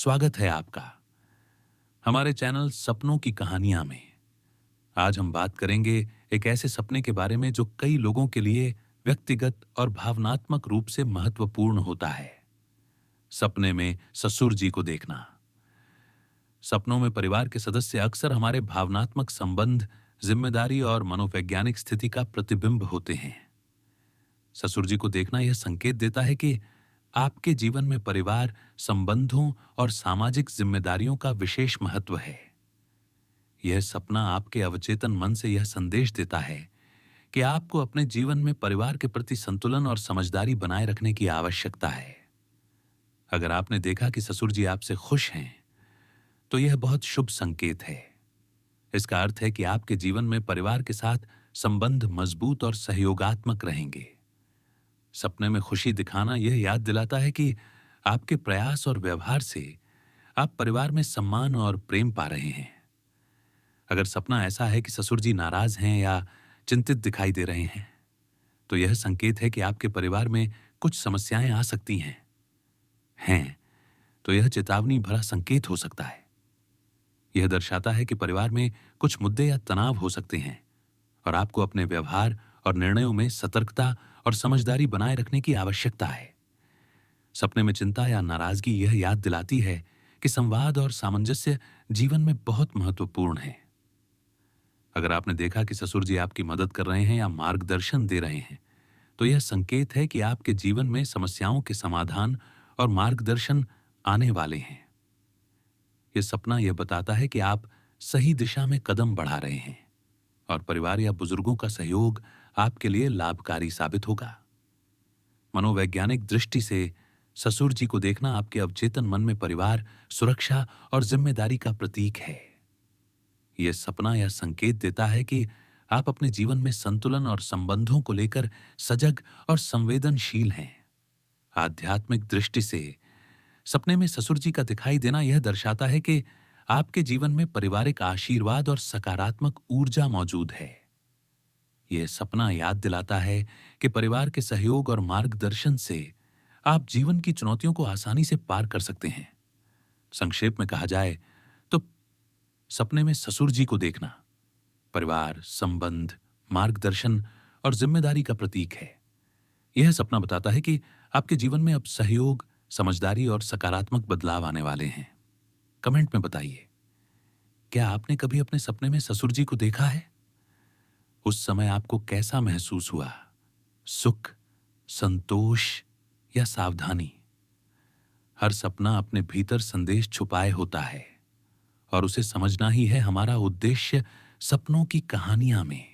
स्वागत है आपका हमारे चैनल सपनों की कहानियां में। आज हम बात करेंगे एक ऐसे सपने के बारे में जो कई लोगों के लिए व्यक्तिगत और भावनात्मक रूप से महत्वपूर्ण होता है। सपने में ससुर जी को देखना। सपनों में परिवार के सदस्य अक्सर हमारे भावनात्मक संबंध, जिम्मेदारी और मनोवैज्ञानिक स्थिति का प्रतिबिंब होते हैं। ससुर जी को देखना यह संकेत देता है कि आपके जीवन में परिवार, संबंधों और सामाजिक जिम्मेदारियों का विशेष महत्व है। यह सपना आपके अवचेतन मन से यह संदेश देता है कि आपको अपने जीवन में परिवार के प्रति संतुलन और समझदारी बनाए रखने की आवश्यकता है। अगर आपने देखा कि ससुर जी आपसे खुश हैं, तो यह बहुत शुभ संकेत है। इसका अर्थ है कि आपके जीवन में परिवार के साथ संबंध मजबूत और सहयोगात्मक रहेंगे। सपने में खुशी दिखाना यह याद दिलाता है कि आपके प्रयास और व्यवहार से आप परिवार में सम्मान और प्रेम पा रहे हैं। अगर सपना ऐसा है कि ससुर जी नाराज हैं या चिंतित दिखाई दे रहे हैं, तो यह संकेत है कि आपके परिवार में कुछ समस्याएं आ सकती हैं, तो यह चेतावनी भरा संकेत हो सकता है। यह दर्शाता है कि परिवार में कुछ मुद्दे या तनाव हो सकते हैं और आपको अपने व्यवहार और निर्णयों में सतर्कता और समझदारी बनाए रखने की आवश्यकता है। सपने में चिंता या नाराजगी यह याद दिलाती है कि संवाद और सामंजस्य जीवन में बहुत महत्वपूर्ण है। अगर आपने देखा कि ससुर जी आपकी मदद कर रहे हैं या मार्गदर्शन दे रहे हैं, तो यह संकेत है कि आपके जीवन में समस्याओं के समाधान और मार्गदर्शन आने वाले हैं। यह सपना यह बताता है कि आप सही दिशा में कदम बढ़ा रहे हैं और परिवार या बुजुर्गों का सहयोग आपके लिए लाभकारी साबित होगा। मनोवैज्ञानिक दृष्टि से ससुर जी को देखना आपके अवचेतन मन में परिवार, सुरक्षा और जिम्मेदारी का प्रतीक है। यह सपना यह संकेत देता है कि आप अपने जीवन में संतुलन और संबंधों को लेकर सजग और संवेदनशील हैं। आध्यात्मिक दृष्टि से सपने में ससुर जी का दिखाई देना यह दर्शाता है कि आपके जीवन में पारिवारिक आशीर्वाद और सकारात्मक ऊर्जा मौजूद है। यह सपना याद दिलाता है कि परिवार के सहयोग और मार्गदर्शन से आप जीवन की चुनौतियों को आसानी से पार कर सकते हैं। संक्षेप में कहा जाए तो सपने में ससुर जी को देखना परिवार, संबंध, मार्गदर्शन और जिम्मेदारी का प्रतीक है। यह सपना बताता है कि आपके जीवन में अब सहयोग, समझदारी और सकारात्मक बदलाव आने वाले हैं। कमेंट में बताइए, क्या आपने कभी अपने सपने में ससुर जी को देखा है? उस समय आपको कैसा महसूस हुआ? सुख, संतोष या सावधानी? हर सपना अपने भीतर संदेश छुपाए होता है और उसे समझना ही है हमारा उद्देश्य सपनों की कहानियां में।